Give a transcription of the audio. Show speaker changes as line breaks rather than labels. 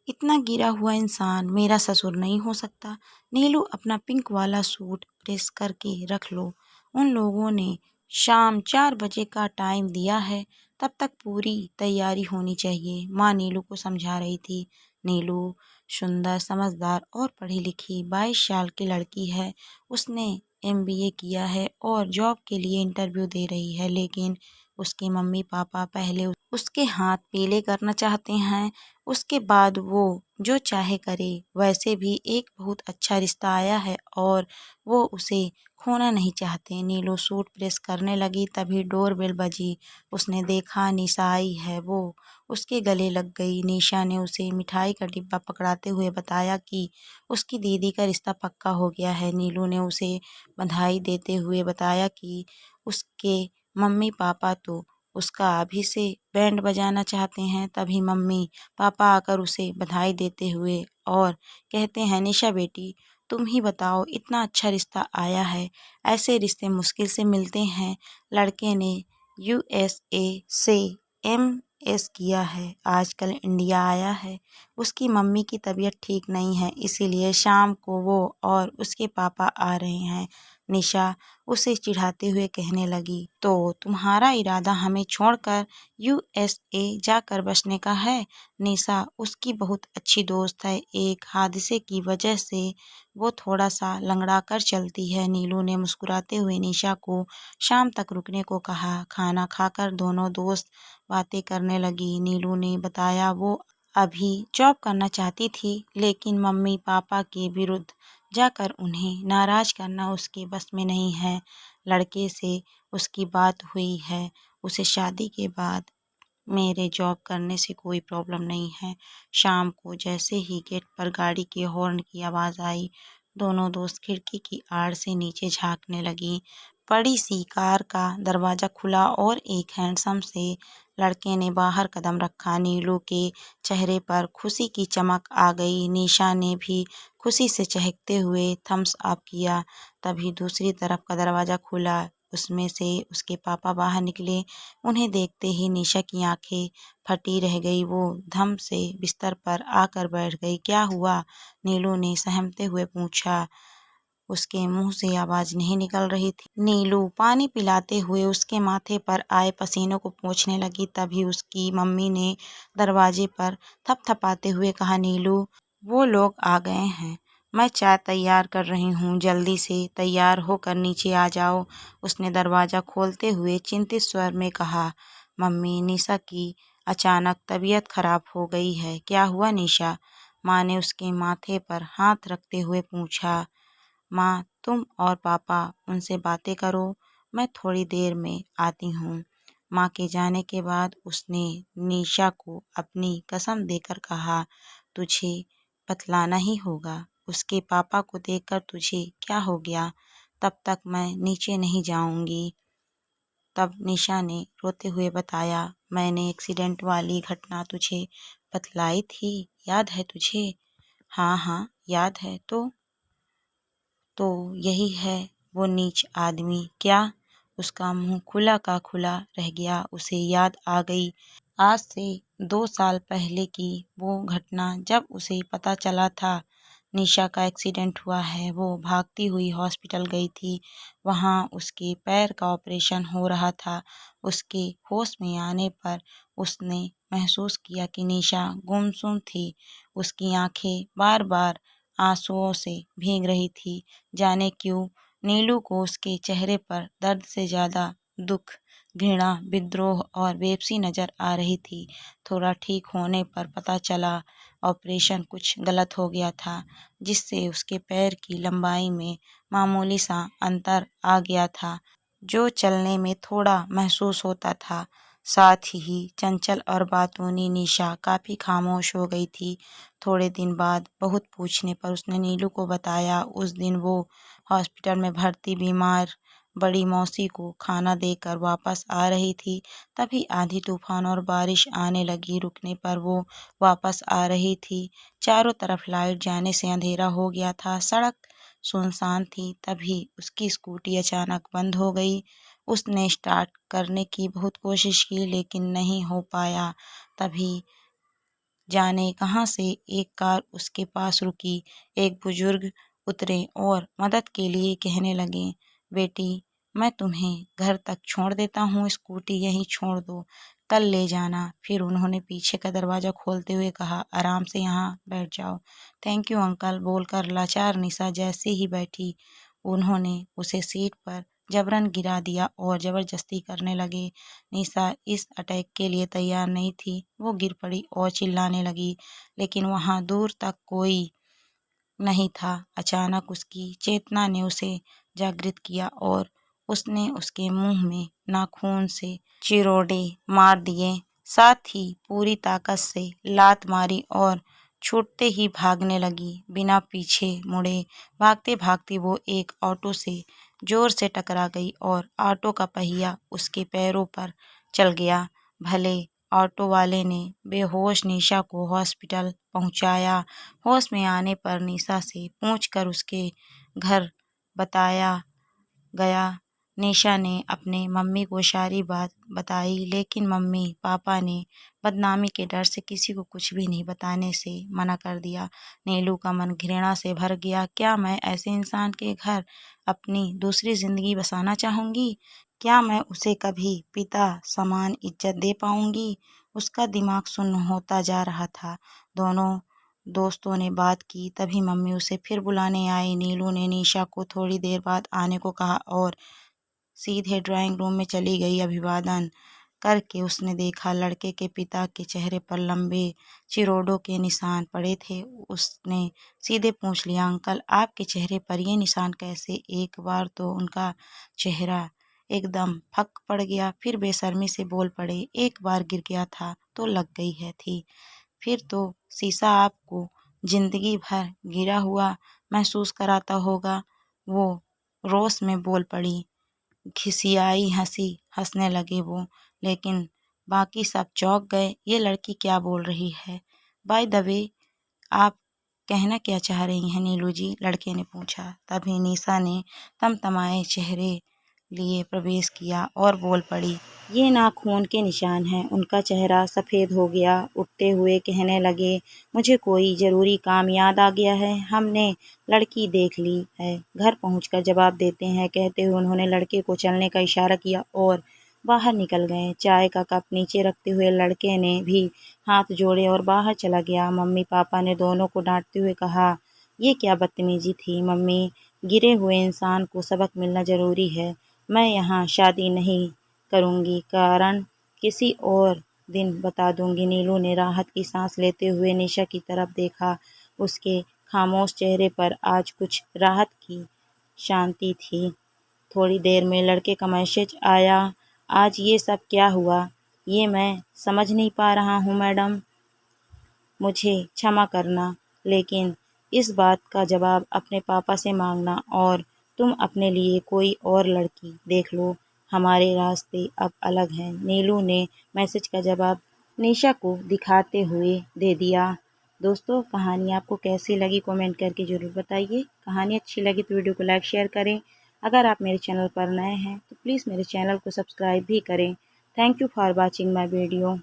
इतना गिरा हुआ इंसान मेरा ससुर नहीं हो सकता। नीलू अपना पिंक वाला सूट प्रेस करके रख लो। उन लोगों ने शाम 4 बजे का टाइम दिया है, तब तक पूरी तैयारी होनी चाहिए। माँ नीलू को समझा रही थी। नीलू सुंदर, समझदार और पढ़ी लिखी 22 साल की लड़की है। उसने एमबीए किया है और जॉब के लिए इंटरव्यू दे रही है, लेकिन उसके मम्मी पापा पहले उसके हाथ पीले करना चाहते हैं, उसके बाद वो जो चाहे करे। वैसे भी एक बहुत अच्छा रिश्ता आया है और वो उसे खोना नहीं चाहते। नीलू सूट प्रेस करने लगी, तभी डोरबेल बजी। उसने देखा निशा आई है। वो उसके गले लग गई। निशा ने उसे मिठाई का डिब्बा पकड़ाते हुए बताया कि उसकी दीदी का रिश्ता पक्का हो गया है। नीलू ने उसे बधाई देते हुए बताया कि उसके मम्मी पापा तो उसका अभी से बैंड बजाना चाहते हैं। तभी मम्मी पापा आकर उसे बधाई देते हुए और कहते हैं, निशा बेटी, तुम ही बताओ, इतना अच्छा रिश्ता आया है। ऐसे रिश्ते मुश्किल से मिलते हैं। लड़के ने यूएसए से एमएस किया है, आजकल इंडिया आया है। उसकी मम्मी की तबीयत ठीक नहीं है, इसीलिए शाम को वो और उसके पापा आ रहे हैं। निशा उसे चिढ़ाते हुए कहने लगी, तो तुम्हारा इरादा हमें छोड़कर यूएसए जाकर बसने का है? निशा उसकी बहुत अच्छी दोस्त है। एक हादसे की वजह से वो थोड़ा सा लंगड़ा कर चलती है। नीलू ने मुस्कुराते हुए निशा को शाम तक रुकने को कहा। खाना खाकर दोनों दोस्त बातें करने लगी। नीलू ने बताया वो अभी जॉब करना चाहती थी, लेकिन मम्मी पापा के विरुद्ध जाकर उन्हें नाराज करना उसके बस में नहीं है। लड़के से उसकी बात हुई है। उसे शादी के बाद मेरे जॉब करने से कोई प्रॉब्लम नहीं है। शाम को जैसे ही गेट पर गाड़ी के हॉर्न की आवाज़ आई, दोनों दोस्त खिड़की की आड़ से नीचे झांकने लगी। बड़ी सी कार का दरवाज़ा खुला और एक हैंडसम से लड़के ने बाहर कदम रखा। नीलू के चेहरे पर खुशी की चमक आ गई। निशा ने भी खुशी से चहकते हुए थम्स अप किया। तभी दूसरी तरफ का दरवाज़ा खुला। उसमें से उसके पापा बाहर निकले। उन्हें देखते ही निशा की आंखें फटी रह गई। वो धम से बिस्तर पर आकर बैठ गई। क्या हुआ? नीलू ने सहमते हुए पूछा। उसके मुंह से आवाज नहीं निकल रही थी। नीलू पानी पिलाते हुए उसके माथे पर आए पसीनों को पोंछने लगी। तभी उसकी मम्मी ने दरवाजे पर थपथपाते हुए कहा, नीलू, वो लोग आ गए हैं। मैं चाय तैयार कर रही हूँ, जल्दी से तैयार होकर नीचे आ जाओ। उसने दरवाज़ा खोलते हुए चिंतित स्वर में कहा। मम्मी, निशा की अचानक तबीयत खराब हो गई है। क्या हुआ निशा? माँ ने उसके माथे पर हाथ रखते हुए पूछा। माँ, तुम और पापा उनसे बातें करो, मैं थोड़ी देर में आती हूँ। माँ के जाने के बाद उसने निशा को अपनी कसम देकर कहा, तुझे बतलाना ही होगा। उसके पापा को देखकर तुझे क्या हो गया? तब तक मैं नीचे नहीं जाऊंगी। तब निशा ने रोते हुए बताया, मैंने एक्सीडेंट वाली घटना तुझे बतलाई थी, याद है तुझे? हाँ हाँ, याद है। तो यही है वो नीच आदमी। क्या? उसका मुंह खुला का खुला रह गया। उसे याद आ गई आज से 2 साल पहले की वो घटना, जब उसे पता चला था निशा का एक्सीडेंट हुआ है। वो भागती हुई हॉस्पिटल गई थी। वहाँ उसके पैर का ऑपरेशन हो रहा था। उसके होश में आने पर उसने महसूस किया कि निशा गुमसुम थी। उसकी आंखें बार बार आंसुओं से भीग रही थी। जाने क्यों नीलू को उसके चेहरे पर दर्द से ज़्यादा दुख, घृणा, विद्रोह और बेबसी नज़र आ रही थी। थोड़ा ठीक होने पर पता चला ऑपरेशन कुछ गलत हो गया था, जिससे उसके पैर की लंबाई में मामूली सा अंतर आ गया था, जो चलने में थोड़ा महसूस होता था। साथ ही चंचल और बातूनी निशा काफ़ी खामोश हो गई थी। थोड़े दिन बाद बहुत पूछने पर उसने नीलू को बताया, उस दिन वो हॉस्पिटल में भर्ती बीमार बड़ी मौसी को खाना देकर वापस आ रही थी। तभी आंधी तूफान और बारिश आने लगी। रुकने पर वो वापस आ रही थी। चारों तरफ लाइट जाने से अंधेरा हो गया था। सड़क सुनसान थी। तभी उसकी स्कूटी अचानक बंद हो गई। उसने स्टार्ट करने की बहुत कोशिश की, लेकिन नहीं हो पाया। तभी जाने कहाँ से एक कार उसके पास रुकी। एक बुजुर्ग उतरे और मदद के लिए कहने लगे, बेटी मैं तुम्हें घर तक छोड़ देता हूँ, स्कूटी यहीं छोड़ दो, कल ले जाना। फिर उन्होंने पीछे का दरवाज़ा खोलते हुए कहा, आराम से यहाँ बैठ जाओ। थैंक यू अंकल बोलकर लाचार निशा जैसे ही बैठी, उन्होंने उसे सीट पर जबरन गिरा दिया और ज़बरदस्ती करने लगे। निशा इस अटैक के लिए तैयार नहीं थी। वो गिर पड़ी और चिल्लाने लगी, लेकिन वहाँ दूर तक कोई नहीं था। अचानक उसकी चेतना ने उसे जागृत किया और उसने उसके मुंह में नाखून से चिरोटे मार दिए। साथ ही पूरी ताकत से लात मारी और छूटते ही भागने लगी, बिना पीछे मुड़े। भागते भागते वो एक ऑटो से जोर से टकरा गई और ऑटो का पहिया उसके पैरों पर चल गया। भले ऑटो वाले ने बेहोश निशा को हॉस्पिटल पहुंचाया। होश में आने पर निशा से पूछकर उसके घर बताया गया। निशा ने अपने मम्मी को सारी बात बताई, लेकिन मम्मी पापा ने बदनामी के डर से किसी को कुछ भी नहीं बताने से मना कर दिया। नीलू का मन घृणा से भर गया। क्या मैं ऐसे इंसान के घर अपनी दूसरी जिंदगी बसाना चाहूँगी? क्या मैं उसे कभी पिता समान इज्जत दे पाऊँगी? उसका दिमाग शून्य होता जा रहा था। दोनों दोस्तों ने बात की, तभी मम्मी उसे फिर बुलाने आई। नीलू ने निशा को थोड़ी देर बाद आने को कहा और सीधे ड्राइंग रूम में चली गई। अभिवादन करके उसने देखा लड़के के पिता के चेहरे पर लंबे चिरोड़ों के निशान पड़े थे। उसने सीधे पूछ लिया, अंकल आपके चेहरे पर ये निशान कैसे? एक बार तो उनका चेहरा एकदम फक पड़ गया, फिर बेशर्मी से बोल पड़े, एक बार गिर गया था तो लग गई है थी, फिर तो शीशा आपको जिंदगी भर गिरा हुआ महसूस कराता होगा। वो रोष में बोल पड़ी। खिसियाई हंसी हंसने लगे वो, लेकिन बाकी सब चौंक गए। ये लड़की क्या बोल रही है? बाय द वे आप कहना क्या चाह रही हैं नीलू जी? लड़के ने पूछा। तभी निशा ने तमतमाए चेहरे लिए प्रवेश किया और बोल पड़ी, ये नाखून के निशान हैं। उनका चेहरा सफ़ेद हो गया। उठते हुए कहने लगे, मुझे कोई ज़रूरी काम याद आ गया है, हमने लड़की देख ली है, घर पहुंचकर जवाब देते हैं। कहते हुए उन्होंने लड़के को चलने का इशारा किया और बाहर निकल गए। चाय का कप नीचे रखते हुए लड़के ने भी हाथ जोड़े और बाहर चला गया। मम्मी पापा ने दोनों को डांटते हुए कहा, ये क्या बदतमीजी थी मम्मी, गिरे हुए इंसान को सबक मिलना ज़रूरी है। मैं यहाँ शादी नहीं करूँगी, कारण किसी और दिन बता दूँगी। नीलू ने राहत की सांस लेते हुए निशा की तरफ देखा। उसके खामोश चेहरे पर आज कुछ राहत की शांति थी। थोड़ी देर में लड़के का मैसेज आया, आज ये सब क्या हुआ? ये मैं समझ नहीं पा रहा हूँ मैडम, मुझे क्षमा करना, लेकिन इस बात का जवाब अपने पापा से मांगना और तुम अपने लिए कोई और लड़की देख लो। हमारे रास्ते अब अलग हैं। नीलू ने मैसेज का जवाब निशा को दिखाते हुए दे दिया। दोस्तों कहानी आपको कैसी लगी कमेंट करके ज़रूर बताइए। कहानी अच्छी लगी तो वीडियो को लाइक शेयर करें। अगर आप मेरे चैनल पर नए हैं तो प्लीज़ मेरे चैनल को सब्सक्राइब भी करें। Thank you for watching my video.